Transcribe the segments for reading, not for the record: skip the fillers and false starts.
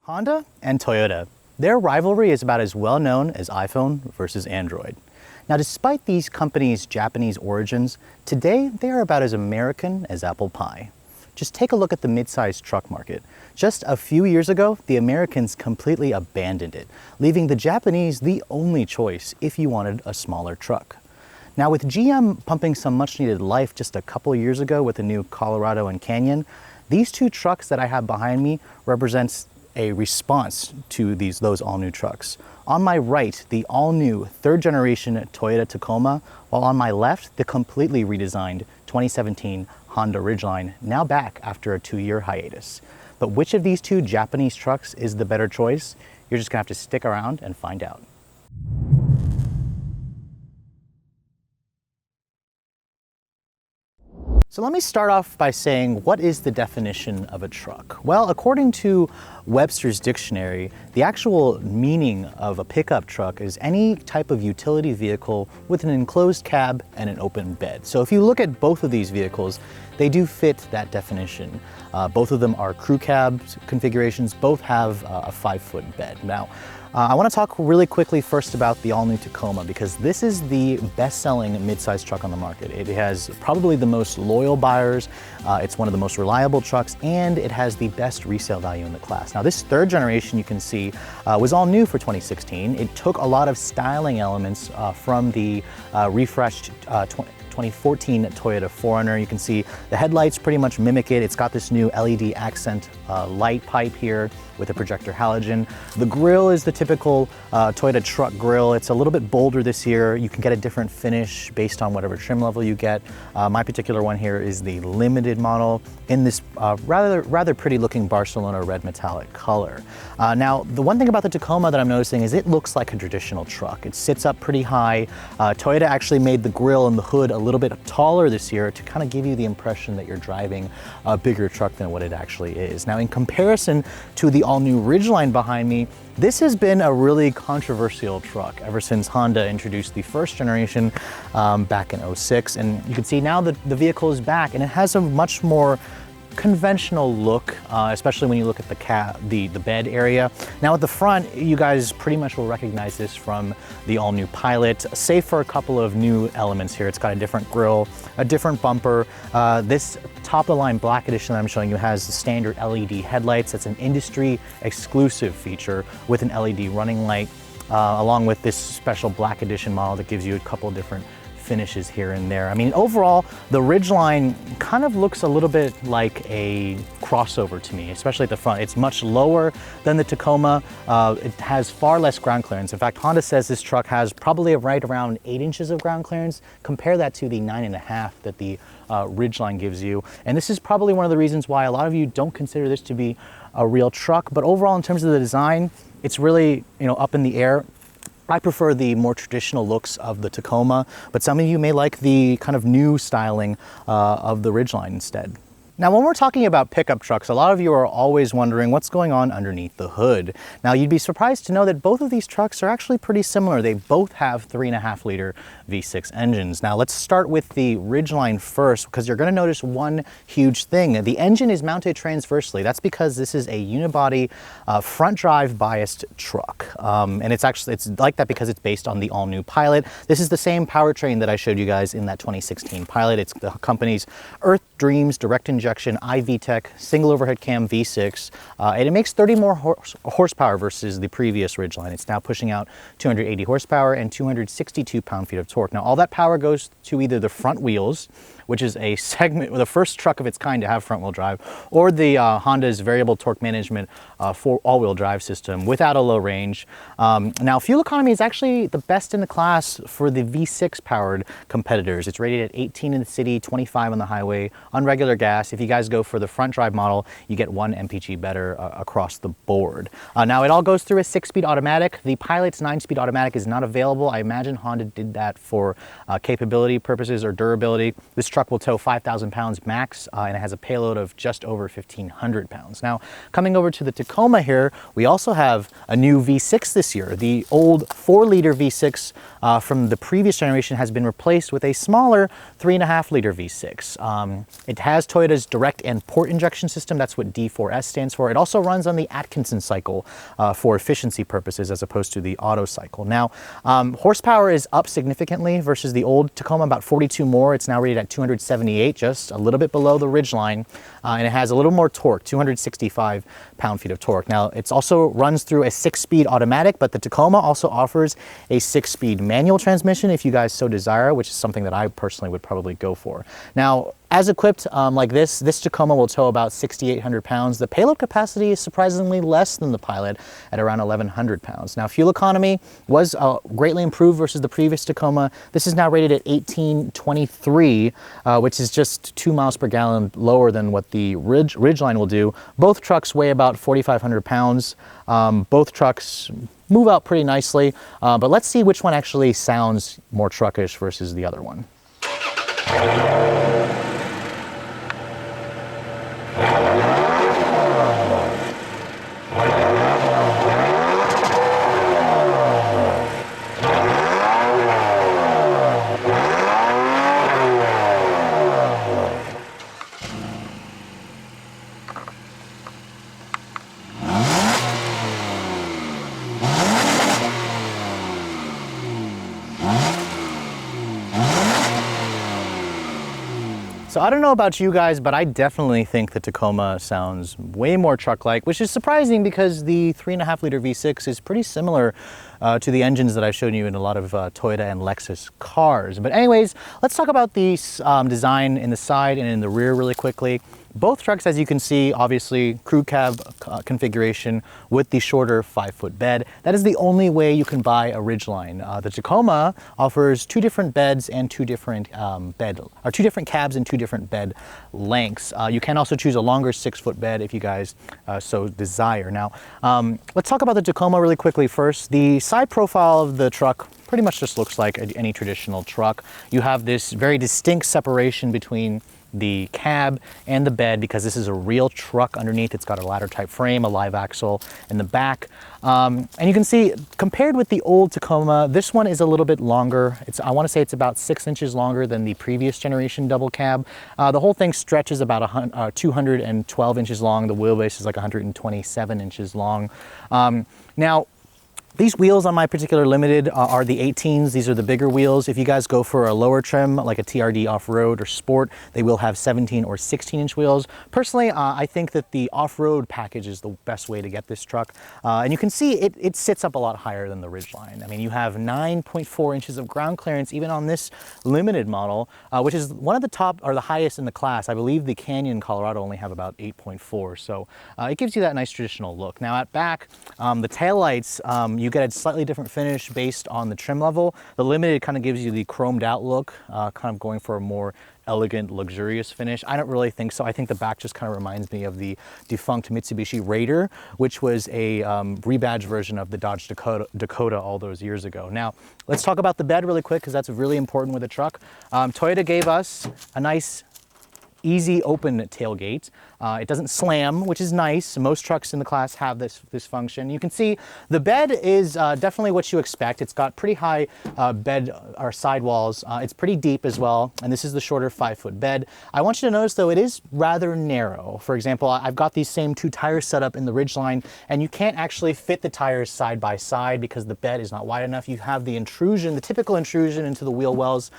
Honda and Toyota, their rivalry is about as well known as iPhone versus Android. Now, despite these companies' Japanese origins, today they are about as American as apple pie. Just take a look at the mid-sized truck market. Just a few years ago, the Americans completely abandoned it, leaving the Japanese the only choice if you wanted a smaller truck. Now, with GM pumping some much-needed life just a couple years ago with the new Colorado and Canyon, these two trucks that I have behind me represents a response to those all-new trucks. On my right, the all-new third-generation Toyota Tacoma, while on my left, the completely redesigned 2017 Honda Ridgeline, now back after a 2-year hiatus. But which of these two Japanese trucks is the better choice? You're just gonna have to stick around and find out. So let me start off by saying, what is the definition of a truck? Well, according to Webster's dictionary, the actual meaning of a pickup truck is any type of utility vehicle with an enclosed cab and an open bed. So if you look at both of these vehicles, they do fit that definition. Both of them are crew cab configurations, both have a 5-foot bed. Now, I want to talk really quickly first about the all-new Tacoma, because this is the best-selling mid-size truck on the market. It has probably the most loyal buyers, it's one of the most reliable trucks, and it has the best resale value in the class. Now, this third generation, you can see, was all new for 2016. It took a lot of styling elements from the refreshed 2014 Toyota 4Runner. You can see the headlights pretty much mimic it. It's got this new LED accent light pipe here with a projector halogen. The grille is the typical Toyota truck grille. It's a little bit bolder this year. You can get a different finish based on whatever trim level you get. My particular one here is the limited model in this rather pretty looking Barcelona red metallic color. Now, the one thing about the Tacoma that I'm noticing is it looks like a traditional truck. It sits up pretty high. Toyota actually made the grille and the hood a little bit taller this year to kind of give you the impression that you're driving a bigger truck than what it actually is. Now, in comparison to the all-new Ridgeline behind me, this has been a really controversial truck ever since Honda introduced the first generation back in '06. And you can see now that the vehicle is back, and it has a much more conventional look, especially when you look at the bed area. Now at the front, you guys pretty much will recognize this from the all-new Pilot, save for a couple of new elements here. It's got a different grille, a different bumper. This top-of-the-line black edition that I'm showing you has the standard LED headlights. That's an industry exclusive feature with an LED running light, along with this special black edition model that gives you a couple of different finishes here and there. I mean, overall, the Ridgeline kind of looks a little bit like a crossover to me, especially at the front. It's much lower than the Tacoma. It has far less ground clearance. In fact, Honda says this truck has probably right around 8 inches of ground clearance. Compare that to the 9.5 that the Ridgeline gives you. And this is probably one of the reasons why a lot of you don't consider this to be a real truck. But overall, in terms of the design, it's really, up in the air. I prefer the more traditional looks of the Tacoma, but some of you may like the kind of new styling of the Ridgeline instead. Now, when we're talking about pickup trucks, a lot of you are always wondering what's going on underneath the hood. Now, you'd be surprised to know that both of these trucks are actually pretty similar. They both have 3.5 liter V6 engines. Now, let's start with the Ridgeline first, because you're going to notice one huge thing. The engine is mounted transversely. That's because this is a unibody front drive biased truck. And it's like that because it's based on the all-new Pilot. This is the same powertrain that I showed you guys in that 2016 Pilot. It's the company's Earth Dreams direct injection iVTEC single overhead cam V6, and it makes 30 more horsepower versus the previous Ridgeline. It's now pushing out 280 horsepower and 262 pound-feet of torque. Now, all that power goes to either the front wheels, which is a segment, the first truck of its kind to have front-wheel drive, or the Honda's variable torque management for all-wheel drive system without a low range. Now, fuel economy is actually the best in the class for the V6 powered competitors. It's rated at 18 in the city, 25 on the highway, on regular gas. If you guys go for the front drive model, you get 1 mpg better across the board. Now, it all goes through a 6-speed automatic. The Pilot's 9-speed automatic is not available. I imagine Honda did that for capability purposes or durability. This truck will tow 5,000 pounds max, and it has a payload of just over 1,500 pounds. Now, coming over to the Tacoma here, we also have a new V6 this year. The old 4-liter V6 from the previous generation has been replaced with a smaller 3.5-liter V6. It has Toyota's direct and port injection system. That's what D4S stands for. It also runs on the Atkinson cycle for efficiency purposes as opposed to the Otto cycle. Now, horsepower is up significantly versus the old Tacoma, about 42 more. It's now rated at 278, just a little bit below the Ridgeline, and it has a little more torque, 265 pound-feet of torque. Now, it also runs through a 6-speed automatic, but the Tacoma also offers a 6-speed manual transmission if you guys so desire, which is something that I personally would probably go for. Now, as equipped like this Tacoma will tow about 6,800 pounds. The payload capacity is surprisingly less than the Pilot at around 1,100 pounds. Now, fuel economy was greatly improved versus the previous Tacoma. This is now rated at 1823, which is just 2 miles per gallon lower than what the Ridgeline will do. Both trucks weigh about 4,500 pounds. Both trucks move out pretty nicely, but let's see which one actually sounds more truckish versus the other one. So I don't know about you guys, but I definitely think the Tacoma sounds way more truck-like, which is surprising because the 3.5-liter V6 is pretty similar to the engines that I've shown you in a lot of Toyota and Lexus cars. But anyways, let's talk about the design in the side and in the rear really quickly. Both trucks, as you can see, obviously crew cab configuration with the shorter 5-foot bed. That is the only way you can buy a Ridgeline. The Tacoma offers 2 different beds and 2 different 2 different cabs and 2 different bed lengths. You can also choose a longer 6-foot bed if you guys so desire. Now, let's talk about the Tacoma really quickly first. The side profile of the truck pretty much just looks like any traditional truck. You have this very distinct separation between the cab and the bed because this is a real truck underneath. It's got a ladder type frame, a live axle in the back. And you can see, compared with the old Tacoma, this one is a little bit longer. I want to say it's about 6 inches longer than the previous generation double cab. The whole thing stretches about 212 inches long. The wheelbase is like 127 inches long. Now, these wheels on my particular Limited are the 18s. These are the bigger wheels. If you guys go for a lower trim, like a TRD off-road or sport, they will have 17 or 16-inch wheels. Personally, I think that the off-road package is the best way to get this truck. And you can see it sits up a lot higher than the Ridgeline. I mean, you have 9.4 inches of ground clearance even on this Limited model, which is one of the top or the highest in the class. I believe the Canyon Colorado only have about 8.4. So it gives you that nice traditional look. Now at back, the taillights, you get a slightly different finish based on the trim level. The Limited kind of gives you the chromed out look, kind of going for a more elegant, luxurious finish. I don't really think so. I think the back just kind of reminds me of the defunct Mitsubishi Raider, which was a rebadged version of the Dodge Dakota all those years ago. Now, let's talk about the bed really quick because that's really important with a truck. Toyota gave us a nice easy open tailgate. It doesn't slam, which is nice. Most trucks in the class have this function. You can see the bed is definitely what you expect. It's got pretty high bed or sidewalls. It's pretty deep as well, and this is the shorter 5-foot bed. I want you to notice though, it is rather narrow. For example, I've got these same 2 tires set up in the Ridgeline, and you can't actually fit the tires side by side because the bed is not wide enough. You have the intrusion, the typical intrusion into the wheel wells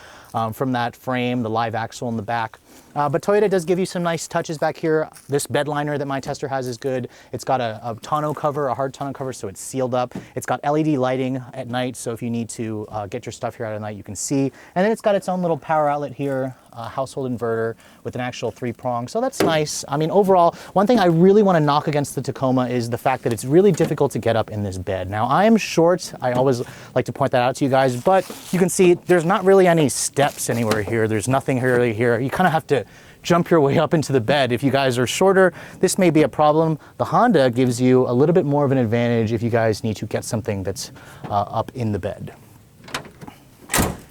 from that frame, the live axle in the back. But Toyota does give you some nice touches back here. This bed liner that my tester has is good. It's got a tonneau cover, a hard tonneau cover, so it's sealed up. It's got LED lighting at night, so if you need to get your stuff here at night, you can see. And then it's got its own little power outlet here, a household inverter with an actual 3-prong, so that's nice. I mean, overall, one thing I really want to knock against the Tacoma is the fact that it's really difficult to get up in this bed. Now, I am short. I always like to point that out to you guys, but you can see there's not really any steps anywhere here. There's nothing really here. You kind of have to jump your way up into the bed. If you guys are shorter, this may be a problem. The Honda gives you a little bit more of an advantage if you guys need to get something that's up in the bed.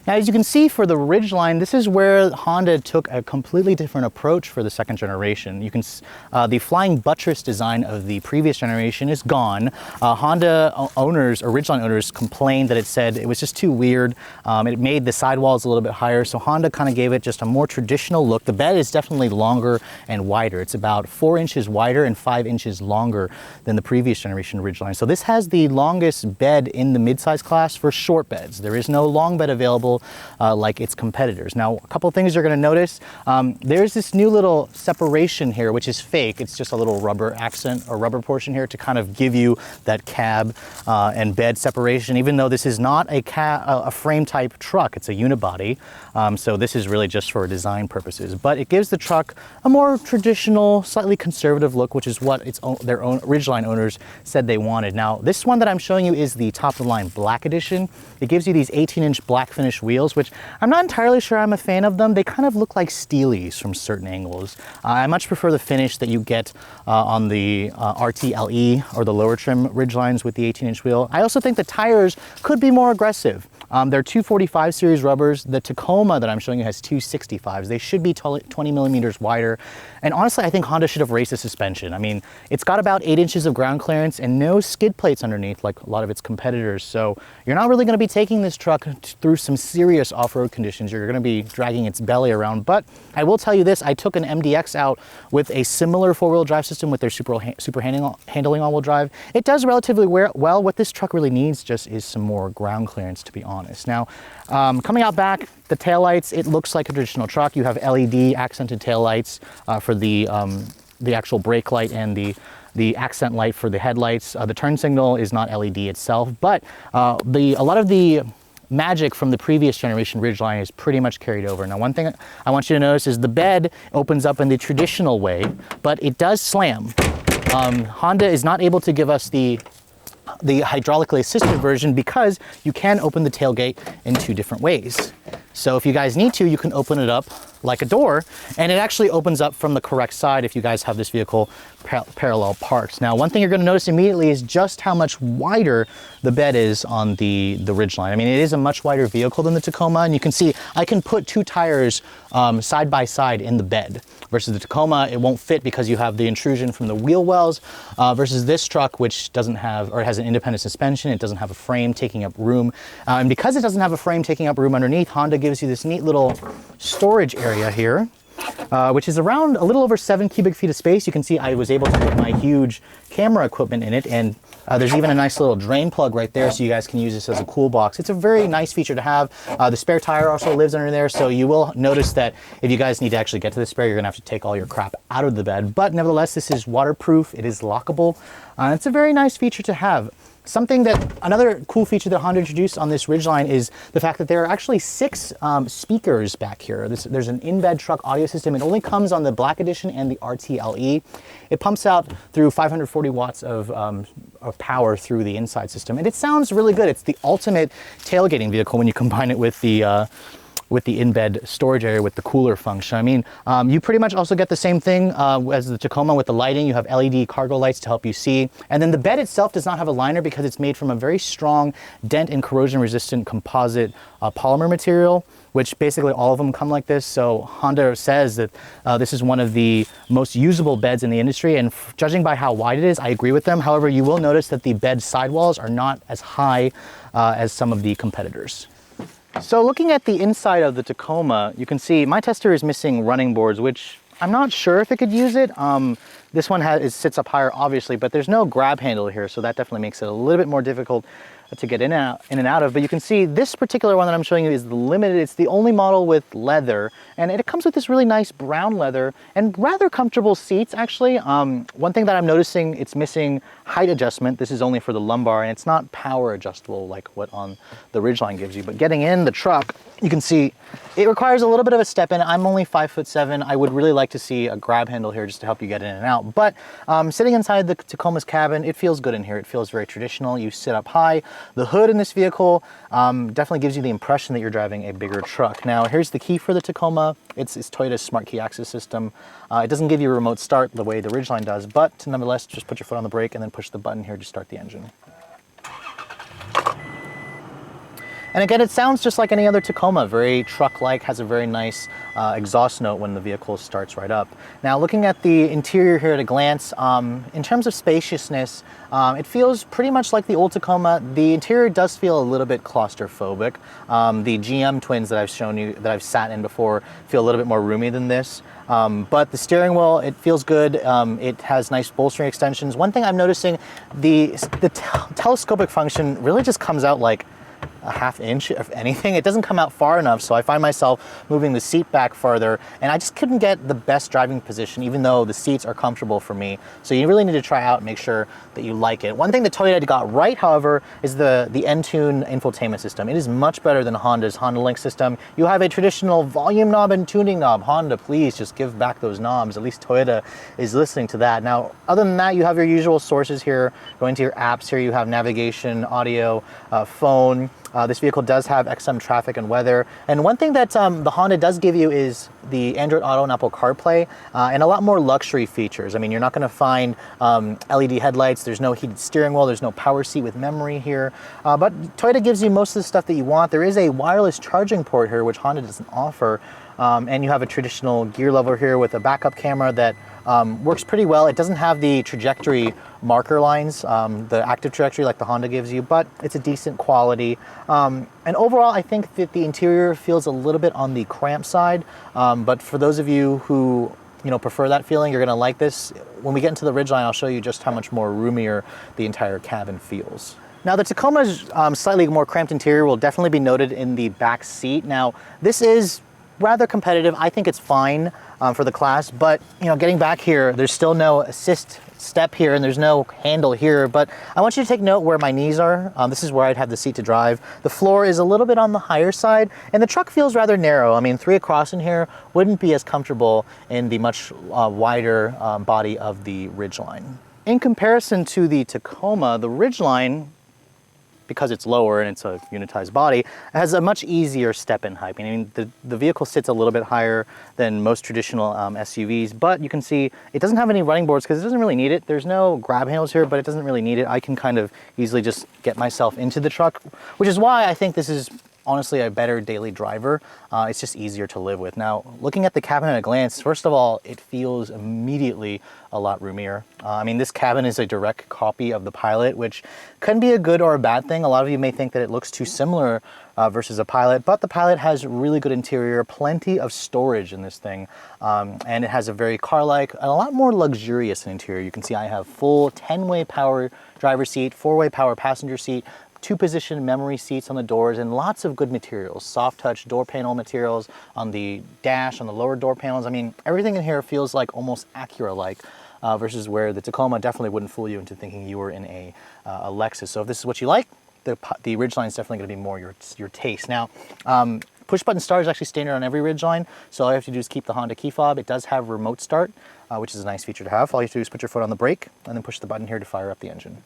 Now, as you can see for the Ridgeline, this is where Honda took a completely different approach for the second generation. You can, the flying buttress design of the previous generation is gone. Honda owners, or Ridgeline owners, complained that it said it was just too weird. It made the sidewalls a little bit higher, so Honda kind of gave it just a more traditional look. The bed is definitely longer and wider. It's about 4 inches wider and 5 inches longer than the previous generation Ridgeline. So this has the longest bed in the midsize class for short beds. There is no long bed available like its competitors. Now, a couple things you're going to notice. There's this new little separation here, which is fake. It's just a little rubber accent or rubber portion here to kind of give you that cab and bed separation, even though this is not a frame type truck. It's a unibody. So this is really just for design purposes. But it gives the truck a more traditional, slightly conservative look, which is what their own Ridgeline owners said they wanted. Now, this one that I'm showing you is the top of the line black edition. It gives you these 18-inch black finish wheels, which I'm not entirely sure I'm a fan of them. They kind of look like steelies from certain angles. I much prefer the finish that you get on the RTLE or the lower trim Ridgelines with the 18-inch wheel. I also think the tires could be more aggressive. They're 245 series rubbers. The Tacoma that I'm showing you has 265s. They should be 20 millimeters wider. And honestly, I think Honda should have raised the suspension. I mean, it's got about 8 inches of ground clearance and no skid plates underneath like a lot of its competitors. So you're not really going to be taking this truck through some serious off-road conditions. You're going to be dragging its belly around. But I will tell you this, I took an MDX out with a similar four-wheel drive system with their super handling all-wheel drive. It does relatively well. What this truck really needs just is some more ground clearance, to be honest. Now, coming out back, the taillights, it looks like a traditional truck. You have LED accented taillights for the actual brake light and the accent light for the headlights. The turn signal is not LED itself, but a lot of the magic from the previous generation Ridgeline is pretty much carried over. Now, one thing I want you to notice is the bed opens up in the traditional way, but it does slam. Honda is not able to give us the hydraulically assisted version because you can open the tailgate in 2 different ways. So if you guys need to, you can open it up like a door, and it actually opens up from the correct side if you guys have this vehicle parallel parked. Now, one thing you're going to notice immediately is just how much wider the bed is on the Ridgeline. I mean, it is a much wider vehicle than the Tacoma, and you can see I can put 2 tires side by side in the bed. Versus the Tacoma, it won't fit because you have the intrusion from the wheel wells, versus this truck, which doesn't have, or it has an independent suspension, it doesn't have a frame taking up room. And because it doesn't have a frame taking up room underneath, Honda gives you this neat little storage area here, which is around a little over 7 cubic feet of space. You can see I was able to put my huge camera equipment in it, and there's even a nice little drain plug right there, so you guys can use this as a cool box. It's a very nice feature to have. The spare tire also lives under there, so you will notice that if you guys need to actually get to the spare, you're gonna have to take all your crap out of the bed. But nevertheless, this is waterproof, it is lockable. It's a very nice feature to have. Another cool feature that Honda introduced on this Ridgeline is the fact that there are actually 6 speakers back here. There's an in-bed truck audio system. It only comes on the Black Edition and the RTLE. It pumps out through 540 watts of power through the inside system, and it sounds really good. It's the ultimate tailgating vehicle when you combine it with the in-bed storage area with the cooler function. I mean, you pretty much also get the same thing as the Tacoma with the lighting. You have LED cargo lights to help you see. And then the bed itself does not have a liner because it's made from a very strong dent and corrosion resistant composite polymer material, which basically all of them come like this. So Honda says that this is one of the most usable beds in the industry, and judging by how wide it is, I agree with them. However, you will notice that the bed sidewalls are not as high as some of the competitors. So looking at the inside of the Tacoma, you can see my tester is missing running boards, which I'm not sure if it could use it. This one sits up higher, obviously, but there's no grab handle here, so that definitely makes it a little bit more difficult to get in and out of. But you can see this particular one that I'm showing you is the limited. It's the only model with leather, and it comes with this really nice brown leather and rather comfortable seats, actually. One thing that I'm noticing, it's missing height adjustment. This is only for the lumbar, and it's not power adjustable like what on the Ridgeline gives you. But getting in the truck, you can see it requires a little bit of a step in. I'm only 5'7". I would really like to see a grab handle here just to help you get in and out. But sitting inside the Tacoma's cabin, it feels good in here. It feels very traditional. You sit up high. The hood in this vehicle definitely gives you the impression that you're driving a bigger truck. Now, here's the key for the Tacoma. It's Toyota's smart key access system. It doesn't give you a remote start the way the Ridgeline does, but nonetheless, just put your foot on the brake and then push the button here to start the engine. And again, it sounds just like any other Tacoma, very truck-like, has a very nice exhaust note when the vehicle starts right up. Now, looking at the interior here at a glance, in terms of spaciousness, it feels pretty much like the old Tacoma. The interior does feel a little bit claustrophobic. The GM twins that I've shown you, that I've sat in before, feel a little bit more roomy than this. But the steering wheel, it feels good. It has nice bolstering extensions. One thing I'm noticing, the telescopic function really just comes out like a half inch, if anything. It doesn't come out far enough, so I find myself moving the seat back farther, and I just couldn't get the best driving position, even though the seats are comfortable for me. So you really need to try out and make sure that you like it. One thing that Toyota got right, however, is the Entune infotainment system. It is much better than Honda's Honda Link system. You have a traditional volume knob and tuning knob. Honda, please just give back those knobs. At least Toyota is listening to that. Now, other than that, you have your usual sources here. Going to your apps here, you have navigation, audio, phone. This vehicle does have XM traffic and weather. And one thing that the Honda does give you is the Android Auto and Apple CarPlay, and a lot more luxury features. I mean, you're not gonna find LED headlights, there's no heated steering wheel, there's no power seat with memory here. But Toyota gives you most of the stuff that you want. There is a wireless charging port here, which Honda doesn't offer. And you have a traditional gear lever here with a backup camera that works pretty well. It doesn't have the trajectory marker lines, the active trajectory like the Honda gives you, but it's a decent quality. And overall, I think that the interior feels a little bit on the cramped side, but for those of you who prefer that feeling, you're gonna like this. When we get into the Ridgeline, I'll show you just how much more roomier the entire cabin feels. Now, the Tacoma's slightly more cramped interior will definitely be noted in the back seat. Now, this is rather competitive. I think it's fine for the class, but getting back here, there's still no assist step here and there's no handle here, but I want you to take note where my knees are. This is where I'd have the seat to drive. The floor is a little bit on the higher side and the truck feels rather narrow. I mean, 3 across in here wouldn't be as comfortable in the much wider body of the Ridgeline. In comparison to the Tacoma, the Ridgeline, because it's lower and it's a unitized body, it has a much easier step-in height. I mean, the vehicle sits a little bit higher than most traditional SUVs, but you can see it doesn't have any running boards because it doesn't really need it. There's no grab handles here, but it doesn't really need it. I can kind of easily just get myself into the truck, which is why I think this is honestly a better daily driver. It's just easier to live with. Now, looking at the cabin at a glance, first of all, it feels immediately a lot roomier. I mean, this cabin is a direct copy of the Pilot, which can be a good or a bad thing. A lot of you may think that it looks too similar versus a Pilot, but the Pilot has really good interior, plenty of storage in this thing, and it has a very car-like and a lot more luxurious interior. You can see I have full 10-way power driver seat, 4-way power passenger seat, 2-position memory seats on the doors, and lots of good materials. Soft touch door panel materials on the dash, on the lower door panels. I mean, everything in here feels like almost Acura-like, versus where the Tacoma definitely wouldn't fool you into thinking you were in a Lexus. So if this is what you like, the Ridgeline is definitely going to be more your taste. Now, push button start is actually standard on every Ridgeline, so all you have to do is keep the Honda key fob. It does have remote start, which is a nice feature to have. All you have to do is put your foot on the brake and then push the button here to fire up the engine.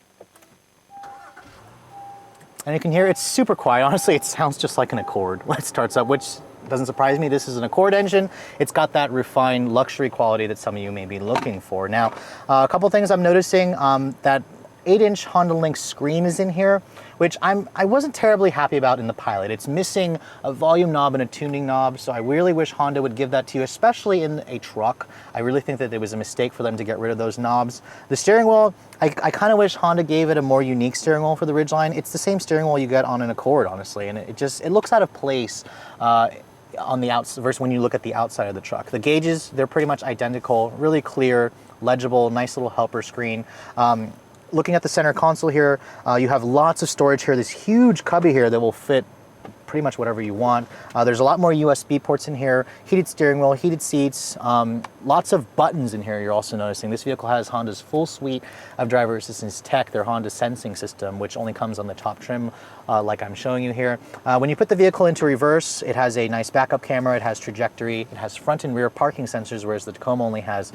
And you can hear it's super quiet. Honestly, it sounds just like an Accord when it starts up, which doesn't surprise me. This is an Accord engine. It's got that refined luxury quality that some of you may be looking for. Now, a couple things I'm noticing, that 8-inch Honda Link screen is in here, which I wasn't terribly happy about in the Pilot. It's missing a volume knob and a tuning knob, so I really wish Honda would give that to you, especially in a truck. I really think that it was a mistake for them to get rid of those knobs. The steering wheel, I kind of wish Honda gave it a more unique steering wheel for the Ridgeline. It's the same steering wheel you get on an Accord, honestly, and it looks out of place on the outside versus when you look at the outside of the truck. The gauges, they're pretty much identical, really clear, legible, nice little helper screen. Looking at the center console here, you have lots of storage here, this huge cubby here that will fit pretty much whatever you want. There's a lot more USB ports in here, heated steering wheel, heated seats, lots of buttons in here you're also noticing. This vehicle has Honda's full suite of driver assistance tech, their Honda sensing system, which only comes on the top trim like I'm showing you here. When you put the vehicle into reverse, it has a nice backup camera, it has trajectory, it has front and rear parking sensors, whereas the Tacoma only has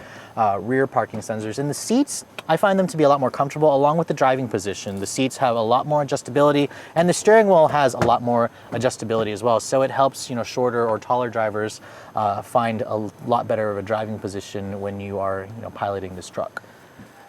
rear parking sensors. And the seats, I find them to be a lot more comfortable along with the driving position. The seats have a lot more adjustability and the steering wheel has a lot more adjustability as well. So it helps, shorter or taller drivers find a lot better of a driving position when you are, piloting this truck.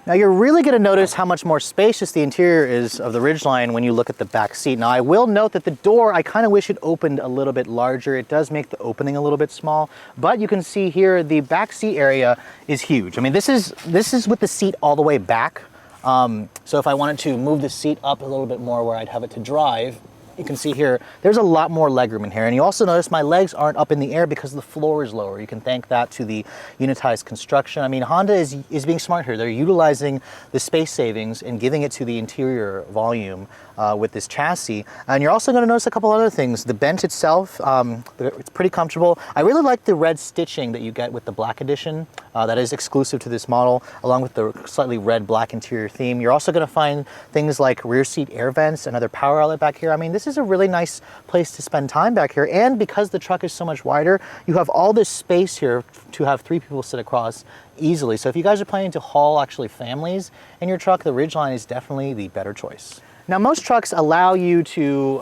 Now you're really going to notice how much more spacious the interior is of the Ridgeline when you look at the back seat. Now I will note that the door, I kind of wish it opened a little bit larger. It does make the opening a little bit small, but you can see here the back seat area is huge. I mean, this is with the seat all the way back. So if I wanted to move the seat up a little bit more where I'd have it to drive, you can see here, there's a lot more legroom in here. And you also notice my legs aren't up in the air because the floor is lower. You can thank that to the unitized construction. I mean, Honda is being smart here. They're utilizing the space savings and giving it to the interior volume with this chassis. And you're also gonna notice a couple other things. The bench itself, it's pretty comfortable. I really like the red stitching that you get with the black edition. That is exclusive to this model, along with the slightly red-black interior theme. You're also gonna find things like rear seat air vents, another power outlet back here. I mean, this is a really nice place to spend time back here. And because the truck is so much wider, you have all this space here to have 3 people sit across easily. So if you guys are planning to haul actually families in your truck, the Ridgeline is definitely the better choice. Now, most trucks allow you to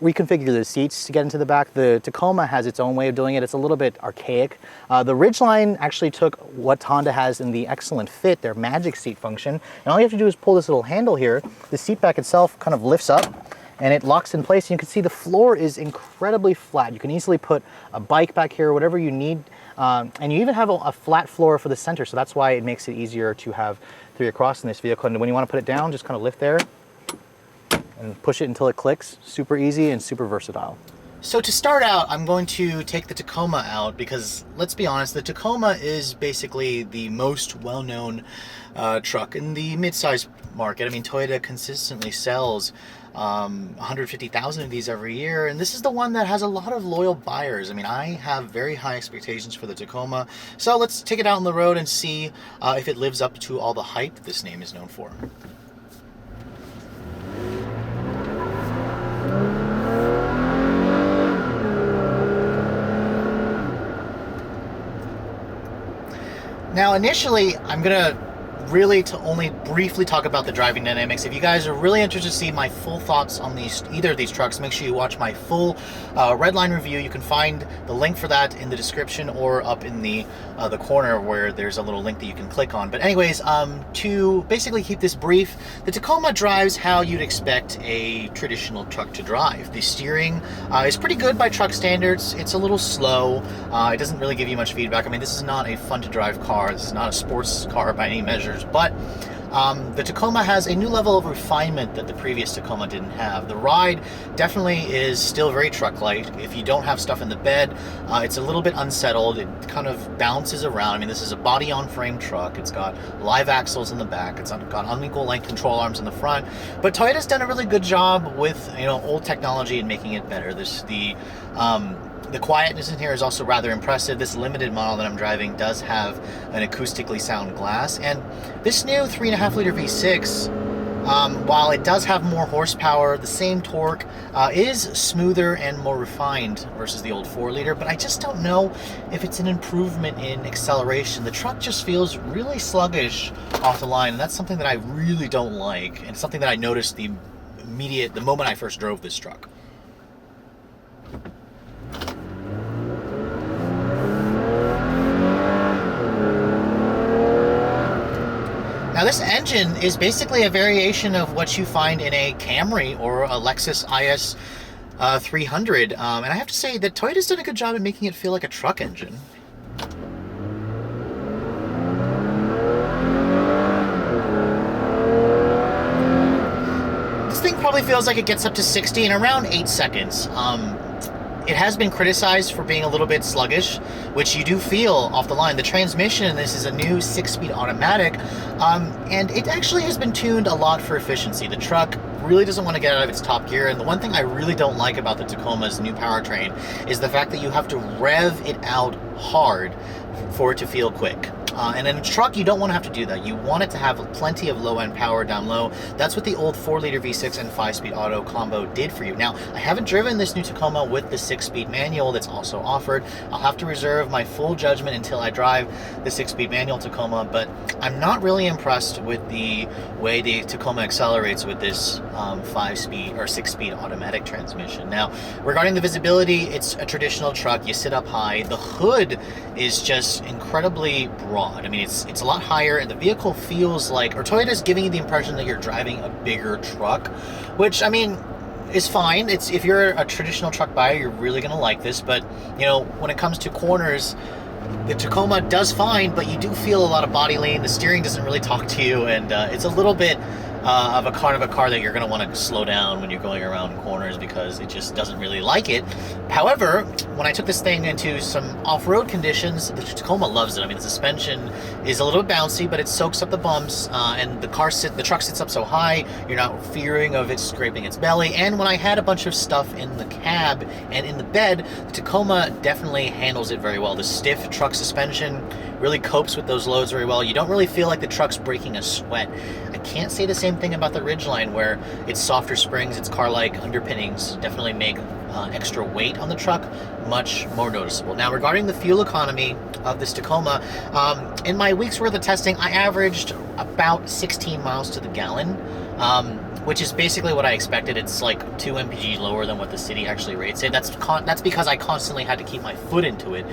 reconfigure the seats to get into the back. The Tacoma has its own way of doing it. It's a little bit archaic. The Ridgeline actually took what Honda has in the Excellent Fit, their magic seat function, and all you have to do is pull this little handle here. The seat back itself kind of lifts up and it locks in place. And you can see the floor is incredibly flat. You can easily put a bike back here, whatever you need. And you even have a flat floor for the center, so that's why it makes it easier to have 3 across in this vehicle. And when you want to put it down, just kind of lift there and push it until it clicks. Super easy and super versatile. So to start out, I'm going to take the Tacoma out because, let's be honest, the Tacoma is basically the most well-known truck in the mid-size market. I mean, Toyota consistently sells 150,000 of these every year, and this is the one that has a lot of loyal buyers. I mean, I have very high expectations for the Tacoma, so let's take it out on the road and see if it lives up to all the hype this name is known for. Now, initially, I'm gonna really to only briefly talk about the driving dynamics. If you guys are really interested to see my full thoughts on either of these trucks, make sure you watch my full Redline review. You can find the link for that in the description or up in the corner where there's a little link that you can click on. But anyways, to basically keep this brief, the Tacoma drives how you'd expect a traditional truck to drive. The steering is pretty good by truck standards. It's a little slow. It doesn't really give you much feedback. I mean, this is not a fun to drive car. This is not a sports car by any measures, but the Tacoma has a new level of refinement that the previous Tacoma didn't have. The ride definitely is still very truck-like. If you don't have stuff in the bed, it's a little bit unsettled. It kind of bounces around. I mean, this is a body-on-frame truck. It's got live axles in the back. It's got unequal length control arms in the front. But Toyota's done a really good job with, you know, old technology and making it better. The quietness in here is also rather impressive. This limited model that I'm driving does have an acoustically sound glass, and this new 3.5 liter V6, while it does have more horsepower, the same torque, is smoother and more refined versus the old 4 liter, but I just don't know if it's an improvement in acceleration. The truck just feels really sluggish off the line, and that's something that I really don't like, and something that I noticed the moment I first drove this truck. Now, this engine is basically a variation of what you find in a Camry or a Lexus IS 300. And I have to say that Toyota's done a good job at making it feel like a truck engine. This thing probably feels like it gets up to 60 in around 8 seconds. It has been criticized for being a little bit sluggish, which you do feel off the line. The transmission, this is a new 6-speed automatic, and it actually has been tuned a lot for efficiency. The truck really doesn't want to get out of its top gear, and the one thing I really don't like about the Tacoma's new powertrain is the fact that you have to rev it out hard for it to feel quick. And in a truck, you don't want to have to do that. You want it to have plenty of low-end power down low. That's what the old 4-liter V6 and 5-speed auto combo did for you. Now, I haven't driven this new Tacoma with the 6-speed manual that's also offered. I'll have to reserve my full judgment until I drive the 6-speed manual Tacoma, but I'm not really impressed with the way the Tacoma accelerates with this 5-speed or 6-speed automatic transmission. Now, regarding the visibility, it's a traditional truck. You sit up high. The hood is just incredibly broad. odd. I mean, it's a lot higher, and the vehicle feels like, or Toyota's giving you the impression that you're driving a bigger truck, which, I mean, is fine. It's, if you're a traditional truck buyer, you're really going to like this. But, you know, when it comes to corners, the Tacoma does fine, but you do feel a lot of body lean. The steering doesn't really talk to you, and it's a little bit of a car that you're going to want to slow down when you're going around corners, because it just doesn't really like it. However, when I took this thing into some off-road conditions, the Tacoma loves it. I mean, the suspension is a little bit bouncy, but it soaks up the bumps, and the truck sits up so high, you're not fearing of it scraping its belly. And when I had a bunch of stuff in the cab and in the bed, the Tacoma definitely handles it very well. The stiff truck suspension really copes with those loads very well. You don't really feel like the truck's breaking a sweat. I can't say the same thing about the Ridgeline, where its softer springs, its car-like underpinnings definitely make extra weight on the truck much more noticeable. Now, regarding the fuel economy of this Tacoma, in my week's worth of testing, I averaged about 16 miles to the gallon, which is basically what I expected. It's like 2 mpg lower than what the city actually rates it. That's because I constantly had to keep my foot into it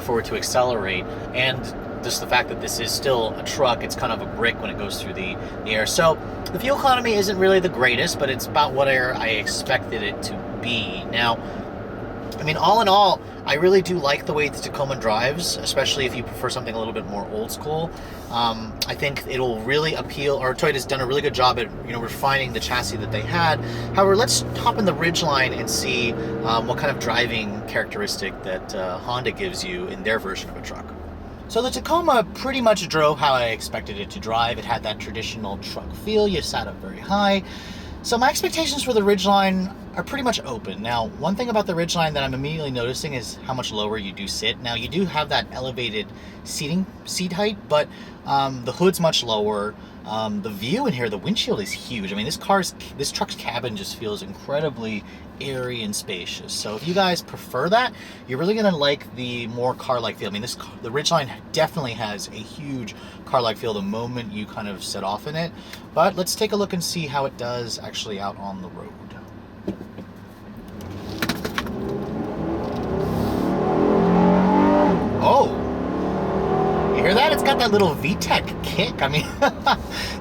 for it to accelerate, and just the fact that this is still a truck, it's kind of a brick when it goes through the air. So the fuel economy isn't really the greatest, but it's about what I expected it to be. Now, I mean, all in all, I really do like the way the Tacoma drives, especially if you prefer something a little bit more old school. I think it'll really appeal, or Toyota's done a really good job at, you know, refining the chassis that they had. However, let's hop in the Ridgeline and see what kind of driving characteristic that Honda gives you in their version of a truck. So the Tacoma pretty much drove how I expected it to drive. It had that traditional truck feel. You sat up very high. So my expectations for the Ridgeline are pretty much open. Now, one thing about the Ridgeline that I'm immediately noticing is how much lower you do sit. Now, you do have that elevated seat height, but the hood's much lower. The view in here, the windshield is huge. I mean, this truck's cabin just feels incredibly airy and spacious. So if you guys prefer that, you're really gonna like the more car-like feel. I mean, the Ridgeline definitely has a huge car-like feel the moment you kind of set off in it. But let's take a look and see how it does actually out on the road. Oh, you hear that? It's got that little VTEC kick. I mean,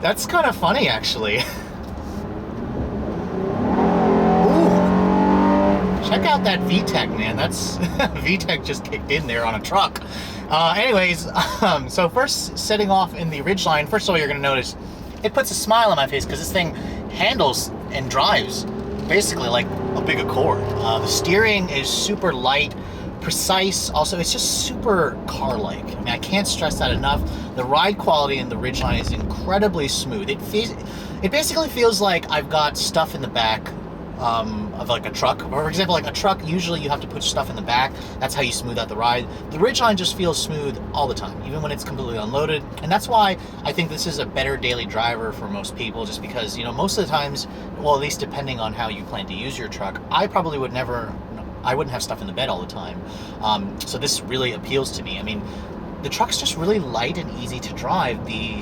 that's kind of funny, actually. Ooh, check out that VTEC, man. That's VTEC just kicked in there on a truck. Anyways, so first setting off in the Ridgeline, first of all, you're going to notice it puts a smile on my face because this thing handles and drives basically like a big Accord. The steering is super light, precise. Also, it's just super car-like. I mean, I can't stress that enough. The ride quality in the Ridgeline is incredibly smooth. It basically feels like I've got stuff in the back of like a truck. For example, like a truck, usually you have to put stuff in the back. That's how you smooth out the ride. The Ridgeline just feels smooth all the time, even when it's completely unloaded. And that's why I think this is a better daily driver for most people, just because, you know, most of the times, well, at least depending on how you plan to use your truck, I probably would never, I wouldn't have stuff in the bed all the time. So this really appeals to me. I mean, the truck's just really light and easy to drive. The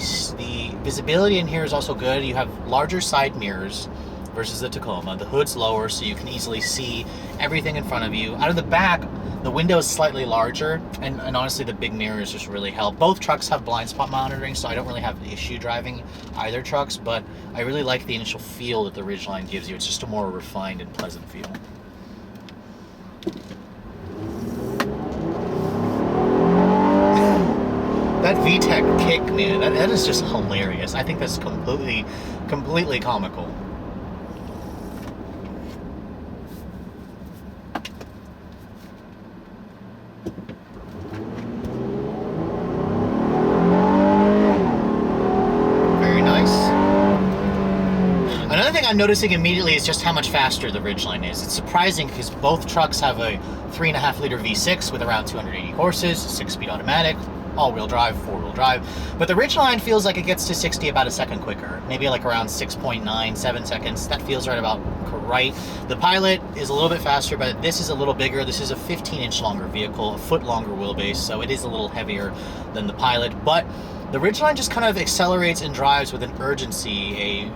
visibility in here is also good. You have larger side mirrors versus the Tacoma. The hood's lower, so you can easily see everything in front of you. Out of the back, the window is slightly larger, and honestly, the big mirrors just really help. Both trucks have blind spot monitoring, so I don't really have an issue driving either trucks, but I really like the initial feel that the Ridgeline gives you. It's just a more refined and pleasant feel. That VTEC kick, man, that is just hilarious. I think that's completely comical. Very nice. Another thing I'm noticing immediately is just how much faster the Ridgeline is. It's surprising because both trucks have a 3.5 liter V6 with around 280 horses, 6-speed automatic, all-wheel drive, 4-wheel drive. But the Ridgeline feels like it gets to 60 about a second quicker, maybe like around 6.97 seconds. That feels right about right. The Pilot is a little bit faster, but this is a little bigger. This is a 15-inch longer vehicle, a foot longer wheelbase, so it is a little heavier than the Pilot. But the Ridgeline just kind of accelerates and drives with an urgency, a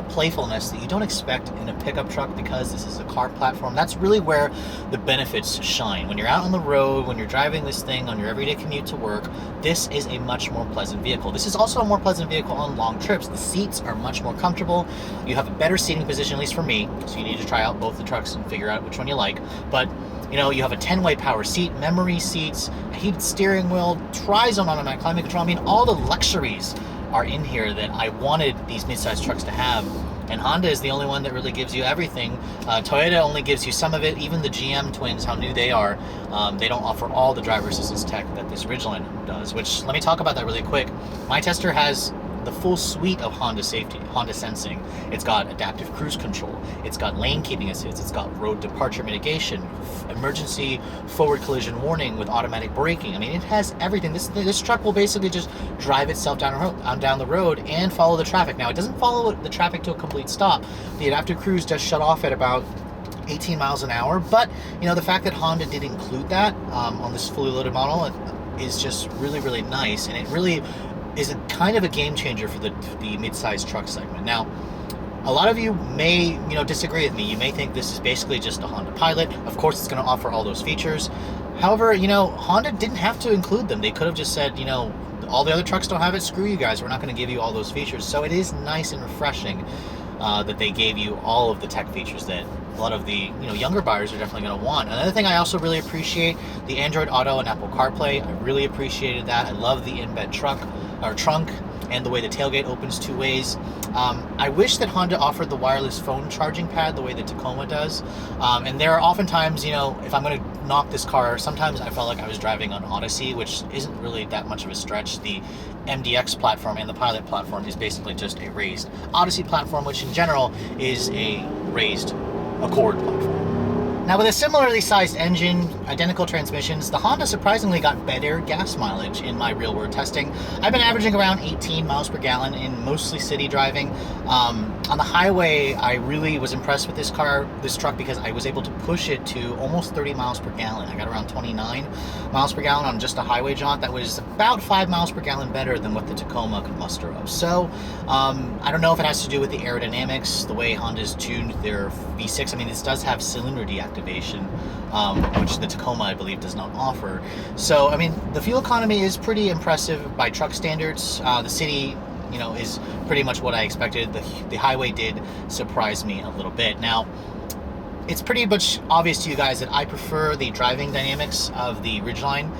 playfulness that you don't expect in a pickup truck because this is a car platform. That's really where the benefits shine. When you're out on the road, when you're driving this thing on your everyday commute to work, this is a much more pleasant vehicle. This is also a more pleasant vehicle on long trips. The seats are much more comfortable. You have a better seating position, at least for me, so you need to try out both the trucks and figure out which one you like. But you know, you have a 10-way power seat, memory seats, a heated steering wheel, tri-zone automatic climate control. I mean, all the luxuries are in here that I wanted these midsize trucks to have. And Honda is the only one that really gives you everything. Toyota only gives you some of it. Even the GM twins, how new they are, they don't offer all the driver assistance tech that this Ridgeline does, which, let me talk about that really quick. My tester has the full suite of Honda safety, Honda sensing. It's got adaptive cruise control, it's got lane keeping assist, it's got road departure mitigation, emergency forward collision warning with automatic braking. I mean, it has everything. This truck will basically just drive itself down the road and follow the traffic. Now, it doesn't follow the traffic to a complete stop. The adaptive cruise does shut off at about 18 miles an hour, but you know, the fact that Honda did include that on this fully loaded model is just really, really nice, and it really is a kind of a game changer for the mid-sized truck segment. Now, a lot of you may, disagree with me. You may think this is basically just a Honda Pilot. Of course, it's going to offer all those features. However, Honda didn't have to include them. They could have just said, all the other trucks don't have it. Screw you guys. We're not going to give you all those features. So it is nice and refreshing that they gave you all of the tech features that a lot of the younger buyers are definitely going to want. Another thing I also really appreciate, the Android Auto and Apple CarPlay. I really appreciated that. I love the in-bed trunk and the way the tailgate opens two ways. I wish that Honda offered the wireless phone charging pad the way that Tacoma does. And there are oftentimes, if I'm going to knock this car, sometimes I felt like I was driving on Odyssey, which isn't really that much of a stretch. The MDX platform and the Pilot platform is basically just a raised Odyssey platform, which in general is a raised Accord platform. Now, with a similarly sized engine, identical transmissions, the Honda surprisingly got better gas mileage in my real-world testing. I've been averaging around 18 miles per gallon in mostly city driving. On the highway, I really was impressed with this truck, because I was able to push it to almost 30 miles per gallon. I got around 29 miles per gallon on just a highway jaunt. That was about 5 miles per gallon better than what the Tacoma could muster up. So, I don't know if it has to do with the aerodynamics, the way Honda's tuned their V6. I mean, this does have cylinder deactivation, which the Tacoma, I believe, does not offer. So, I mean, the fuel economy is pretty impressive by truck standards. The city, is pretty much what I expected. The highway did surprise me a little bit. Now, it's pretty much obvious to you guys that I prefer the driving dynamics of the Ridgeline.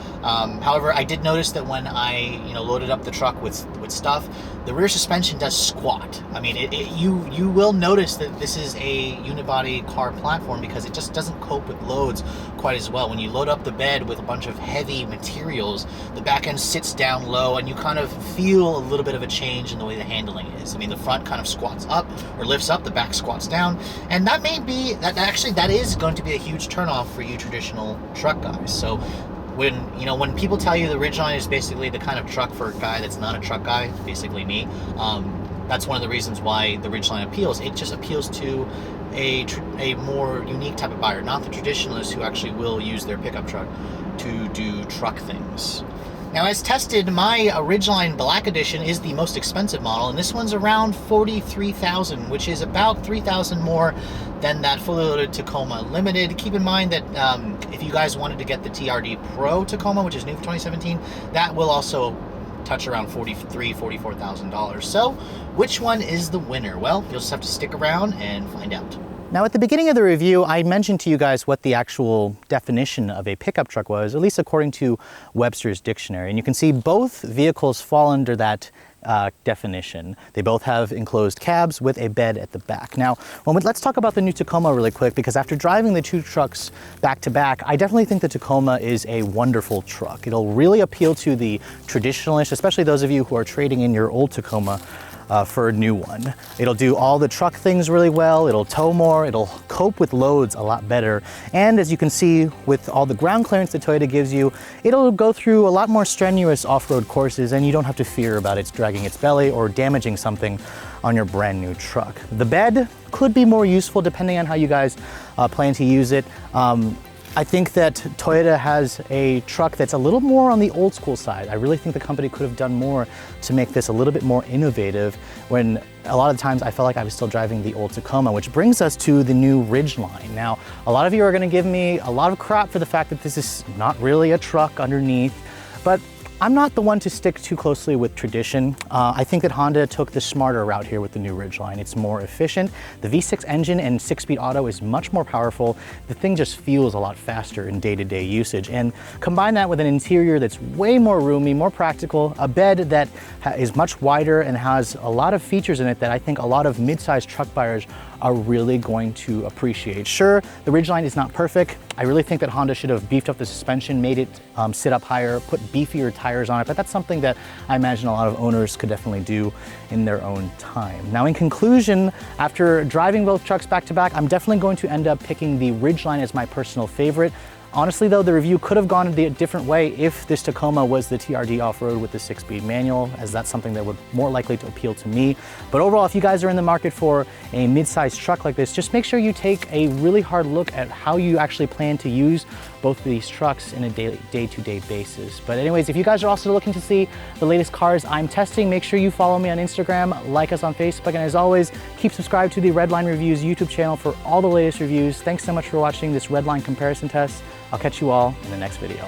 However, I did notice that when I, loaded up the truck with stuff, the rear suspension does squat. I mean, you will notice that this is a unibody car platform, because it just doesn't cope with loads quite as well. When you load up the bed with a bunch of heavy materials, the back end sits down low, and you kind of feel a little bit of a change in the way the handling is. I mean, the front kind of squats up or lifts up, the back squats down, and that may be that is going to be a huge turnoff for you traditional truck guys. So when people tell you the Ridgeline is basically the kind of truck for a guy that's not a truck guy, basically me, that's one of the reasons why the Ridgeline appeals. It just appeals to a more unique type of buyer, not the traditionalists who actually will use their pickup truck to do truck things. Now, as tested, my Ridgeline Black Edition is the most expensive model, and this one's around $43,000, which is about $3,000 more than that fully loaded Tacoma Limited. Keep in mind that if you guys wanted to get the TRD Pro Tacoma, which is new for 2017, that will also touch around $43,000, $44,000. So, which one is the winner? Well, you'll just have to stick around and find out. Now, at the beginning of the review, I mentioned to you guys what the actual definition of a pickup truck was, at least according to Webster's dictionary. And you can see both vehicles fall under that definition. They both have enclosed cabs with a bed at the back. Now, let's talk about the new Tacoma really quick, because after driving the two trucks back to back, I definitely think the Tacoma is a wonderful truck. It'll really appeal to the traditionalists, especially those of you who are trading in your old Tacoma for a new one. It'll do all the truck things really well, it'll tow more, it'll cope with loads a lot better, and as you can see with all the ground clearance that Toyota gives you, it'll go through a lot more strenuous off-road courses, and you don't have to fear about it dragging its belly or damaging something on your brand new truck. The bed could be more useful depending on how you guys plan to use it. I think that Toyota has a truck that's a little more on the old school side. I really think the company could have done more to make this a little bit more innovative, when a lot of times I felt like I was still driving the old Tacoma, which brings us to the new Ridgeline. Now, a lot of you are gonna give me a lot of crap for the fact that this is not really a truck underneath, but I'm not the one to stick too closely with tradition. I think that Honda took the smarter route here with the new Ridgeline. It's more efficient. The V6 engine and 6-speed auto is much more powerful. The thing just feels a lot faster in day-to-day usage. And combine that with an interior that's way more roomy, more practical, a bed that is much wider and has a lot of features in it that I think a lot of mid-sized truck buyers are really going to appreciate. Sure, the Ridgeline is not perfect. I really think that Honda should have beefed up the suspension, made it sit up higher, put beefier tires on it, but that's something that I imagine a lot of owners could definitely do in their own time. Now, in conclusion, after driving both trucks back to back, I'm definitely going to end up picking the Ridgeline as my personal favorite. Honestly though, the review could have gone a different way if this Tacoma was the TRD off-road with the 6-speed manual, as that's something that would more likely to appeal to me. But overall, if you guys are in the market for a mid-sized truck like this, just make sure you take a really hard look at how you actually plan to use both of these trucks in a day-to-day basis. But anyways, if you guys are also looking to see the latest cars I'm testing, make sure you follow me on Instagram, like us on Facebook, and as always, keep subscribed to the Redline Reviews YouTube channel for all the latest reviews. Thanks so much for watching this Redline comparison test. I'll catch you all in the next video.